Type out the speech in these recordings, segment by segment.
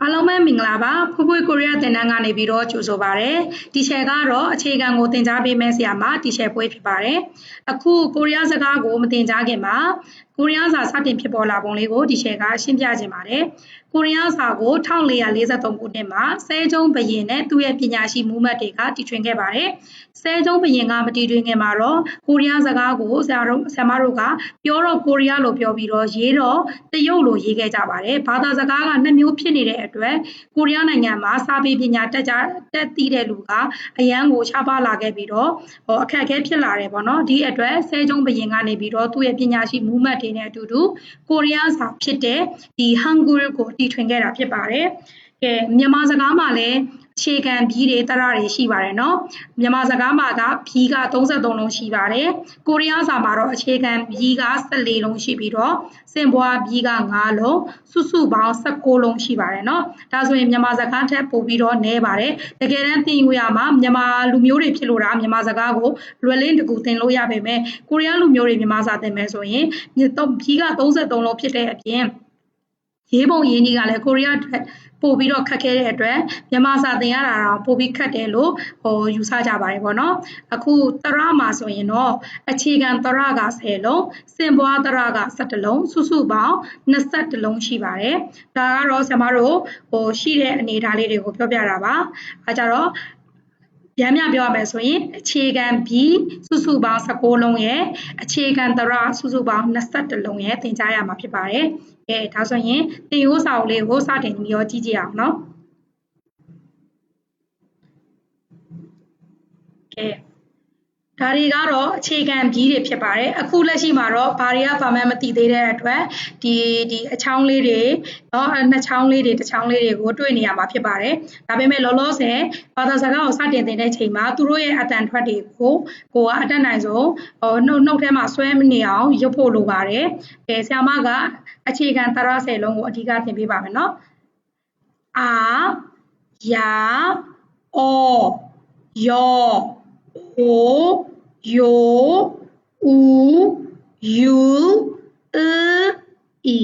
အားလုံးပဲမင်္ဂလာပါဖွေးဖွေးကိုရီးယားသင်တန်းကနေပြီးတော့ကြိုဆိုပါရစေဒီချယ်ကတော့အခြေခံကိုသင်ကြားပေးမယ့်ဆရာမဒီချယ်ပွဲဖြစ်ပါတယ်အခုကိုရီးယားစကားကိုမသင်ကြားခင်မှာကိုရီးယားစာစတင်ဖြစ်ပေါ်လာပုံလေးကိုဒီချယ်ကရှင်းပြခြင်းပါတယ်ကိုရီးယားစာကို1443ခုနှစ်မှာဆဲကျုံးဘုရင်နဲ့သူ့ရဲ့ပညာရှိမူးမတ်တွေကတည်ထွင်ခဲ့ပါတယ်ဆဲကျုံးဘုရင်ကမတည်ထွင်ခင်မှာတော့ကိုရီးယားစကားကိုဆရာမတို့ကပြောတော့ကိုရီးယားလိုပြောပြီးတော့ရေးတော့တရုတ်လိုရေးခဲ့ကြပါတယ်ဘာသာစကားကနှစ်မျိုးဖြစ်နေတဲ့အတွက်ကိုရီးယားနိုင်ငံမှာစာပေပညာတက်သိတဲ့လူကအရန်ကိုရှားပါလာခဲ့ပြီးတော့အခက်အခဲဖြစ်လာတယ်ပေါ့နော်ဒီအတွက်ဆဲကျုံးဘုရင်ကနေပြီးတော့သူ့ရဲ့ပညာရှိမူးမတ်တွေနဲ့အတူတူကိုရီးယားစာဖြစ်တဲ့ဒီဟန်ဂူကိုတည်ထွင်ခဲ့တာဖြစ်ပါတယ်ကဲမြန်မာစကားမှာလည်းအခြေခံဘီးတွေတရတွေရှိပါတယ်เนาะမြန်မာစကားမှာကဘီးက33လုံးရှိပါတယ်ကိုရီးယားစာမှာတော့အခြေခံဘီးက14လုံးရှိပြီးတော့စင်ပွားဘီးက5လုံးစုစုပေါင်း16လုံးရှိပါတယ်เนาะဒါဆိုရင်မြန်မာစကားထက်ပိုပြီးတော့နည်းပါတယ်တကယ်တမ်းသင်ယူရမှာမြန်မာလူမျိုးတွေဖြစ်လို့တာမြန်မာစကားကိုလွယ်လင်းတကူသင်လို့ရပါမယ်ကိုရီးယားလူမျိုးတွေမြန်မာစာသင်မယ်ဆိုရင်ဘီးက33လုံးဖြစ်တဲ့အပြင်ရေးပုံရေးနည်းကလည်းကိုရီးယားပို့ပြီးတော့ခက်ခဲတဲ့အတွက်မြန်မာစာသင်ရတာတော့ပို့ပြီးခက်တယ်လို့ယူဆကြပါတယ်ပေါ့နော်အခုတရမှာဆိုရင်တော့အခြေခံတရက10လုံးစင်ပွားတရက17လုံးစုစုပေါင်း21လုံးရှိပါတယ်ဒါကတော့ဆရာမတို့ရှိတဲ့အနေအထားလေးတွေကိုပြောပြတာပါအဲကြတော့ပြန်ပြပြောရမယ်ဆိုရင်အခြေခံ B စုစုပေါင်း16လုံးရဲ့အခြေခံတရစုစုပေါင်း21လုံးရဲ့သင်ကြားရမှာဖြစ်ပါတယ်ကဲဒါဆိုရင်သင်ရိုးစာအုပ်လေးကိုစတင်ပြီးတော့ကြည့်ကြအောင်နော်ကဲဒါတွေကတော့အခြေခံဘီးတွေဖြစ်ပါတယ်အခုလက်ရှိမှာတော့ဘာတွေကဘာမှမသိသေးတဲ့အတွက်ဒီအချောင်းလေးတွေเนาะနှစ်ချောင်းလေးတွေတစ်ချောင်းလေးတွေကိုတွေ့နေရမှာဖြစ်ပါတယ်ဒါပေမဲ့လောလောဆယ်ဘာသာစကားကိုစတင်သင်တဲ့ချိန်မှာသူတို့ရဲ့အတန်ထွက်တွေကိုကိုကအတတ်နိုင်ဆုံးနှုတ်ထဲမှာဆွဲမနေအောင်ရုပ်ဖို့လိုပါတယ်ကဲဆရာမကအခြေခံတရ10လုံးကိုအဓိကသင်ပေးပါမယ်เนาะအာယာအောယောโอโยอูยูอี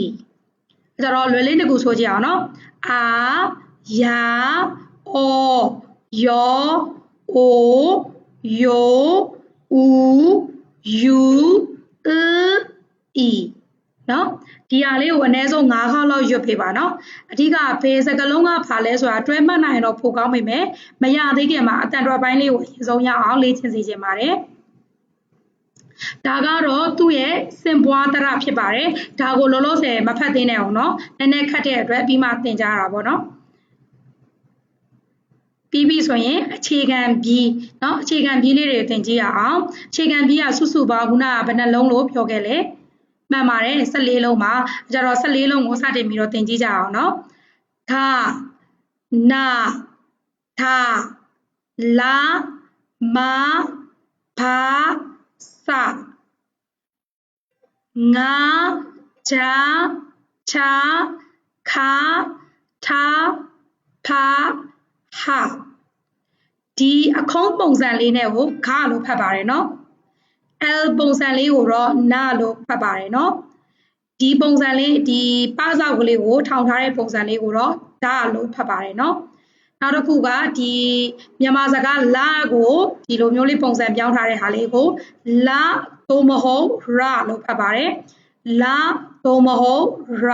ကြတော့လွယ်လေးတစ်ခုဆိုကြအောင်နော်အာယာအောယောအိုယိုဦးယူอีနော်ဒီဟာလေးကိုအနည်းဆုံး9ခေါက်လောက်ရွတ်ပေးပါနော်အဓိကဘယ်စကားလုံးကဖာလဲဆိုတာတွဲမှတ်နိုင်တော့ပိုကောင်းပေမဲ့မရသေးခင်မှာအတန်တော်ပိုင်းလေးကိုအရင်ဆုံးရအောင်လေ့ကျင့်စီခြင်းပါတယ်ဒါကတော့သူ့ရဲ့စင်ပွားတရဖြစ်ပါတယ်ဒါကိုလောလောဆယ်မဖတ်သေးနဲ့အောင်နော်နည်းနည်းခတ်တဲ့အတွက်ပြီးမှသင်ကြားတာပေါ့နော်ပြီးပြီဆိုရင်အခြေခံဘီเนาะအခြေခံဘီလေးတွေသင်ကြည့်ရအောင်အခြေခံဘီကစုစုပေါင်းခုနကဘယ်နှလုံးလို့ပြောခဲ့လဲမှန်ပါတယ်14လုံးပါကြတော့14လုံးကိုစတင်ပြီးတော့သင်ကြည့်ကြအောင်เนาะသာနာသာလာမာဘာစာငါချာချာခါထာဖာဟာဒီအခုံးပုံစံလေးနဲ့ကိုခါလို့ဖတ်ပါတယ်เนาะL ပုံစံလေးကိုတော့နာလို့ဖတ်ပါတယ်เนาะဒီပုံစံလေးဒီပစောက်ကလေးကိုထောင်ထားတဲ့ပုံစံလေးကိုတော့ဒါလို့ဖတ်ပါတယ်เนาะနောက်တစ်ခုကဒီမြန်မာစကားလာကိုဒီလိုမျိုးလေးပုံစံပြောင်းထားတဲ့ဟာလေးကိုလာသို့မဟုတ်ရလို့ဖတ်ပါတယ်လာသို့မဟုတ်ရ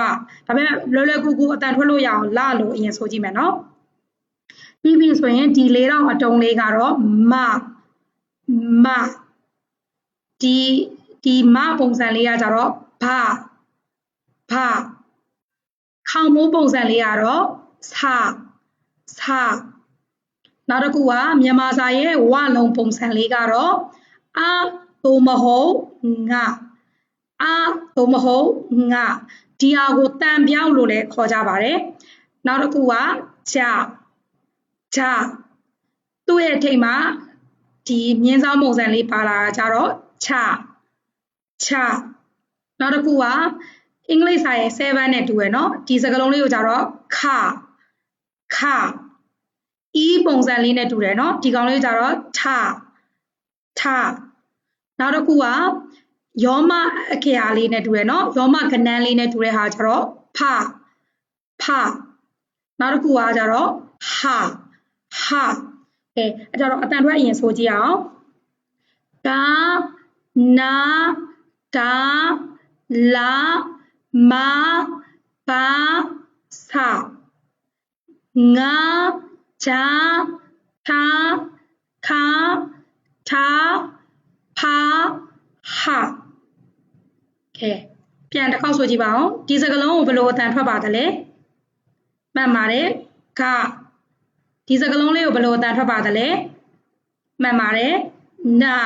ဒါပေမဲ့လွယ်လွယ်ကူကူအတန်ထွက်လို့ရအောင်လာလို့အရင်ဆိုကြည့်မယ်เนาะပြီးပြီဆိုရင်ဒီလေးတော့အတုံးလေးကတော့မဒီမပုံစံလေးကကြတော့ဘာခေါင်းမိုးပုံစံလေးကတော့စာနောက်တစ်ခုကမြန်မာစာရဲ့ဝလုံးပုံစံလေးကတော့အာသို့မဟုတ်ငါသို့မဟုတ်ငါဒီဟာကိုတန်ပြောင်းလို့လည်းခေါ်ကြပါတယ်နောက်တစ်ခုကဂျာသူ့ရဲ့အထိပ်မှာဒီမြင်းဆောင်ပုံစံလေးပါလာကြတော့ချနောက်တစ်ခုကအင်္ဂလိပ်စာရဲ့7နဲ့တူရယ်เนาะဒီစကားလုံးလေးကိုကြတော့ခပုံစံလေးနဲ့တူတယ်เนาะဒီကောင်လေးကြတော့ထနောက်တစ်ခုကယောမအခရာလေးနဲ့တူရယ်เนาะယောမကဏ္ဍလေးနဲ့တူတဲ့ဟာကြတော့ဖ နောက်တစ်ခုကကြတော့ဟာဟာကဲအဲ့ကြတော့အတန်ထွက်အရင်ဆိုကြည့်အောင်ကာနာဒါလာမာဘာစာငါဂျာသာခါသာဖာဟာကဲပြန်တစ်ခေါက်ဆိုကြည့်ပါအောင်ဒီစကားလုံးကိုဘယ်လိုအတန်ထွက်ပါသလဲမှန်ပါတယ်ခဒီစကားလုံးလေးကိုဘယ်လိုအတန်ထွက်ပါသလဲမှန်ပါတယ်နာ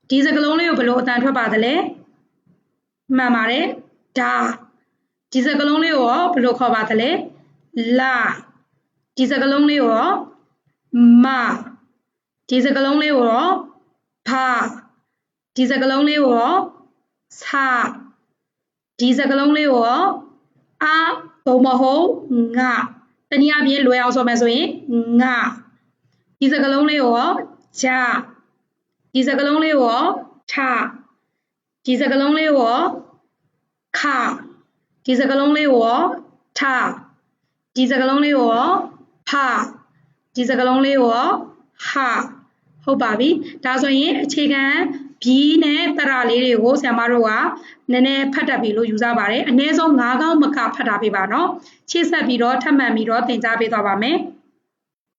ဒီစကားလုံးလေးကိုဘယ်လိုအတန်ထွက်ပါသလဲမှန်ပါတယ်ဒါဒီစကားလုံးလေးကိုရောဘယ်လိုခေါ်ပါသလဲလာဒီစကားလုံးလေးကိုရောမဒီစကားလုံးလေးကိုရောဖဒီစကားလုံးလေးကိုရောဆဒီစကားလုံးလေးကိုရောအာဘုံမဟုတ်ငါတနည်းအားဖြင့်လွယ်အောင်ဆိုမယ်ဆိုရင်ငါဒီစကားလုံးလေးကိုရောဂျာဒီစကားလုံးလေးကိုရောထဒီစကားလုံးလေးကိုရောခဒီစကားလုံးလေးကိုရောထဒီစကားလုံးလေးကိုရောဖဒီစကားလုံးလေးကိုရောဟာဟုတ်ပါပြီဒါဆိုရင်အခြေခံဘီနဲ့တရလေးတွေကိုဆရာမတို့ကနည်းနည်းဖတ်တတ်ပြီလို့ယူဆပါတယ်အနည်းဆုံး 5 ခေါက်မကဖတ်တာပြပါနော်ရှေ့ဆက်ပြီးတော့ထပ်မံပြီးတော့သင်ကြားပေးသွားပါမယ်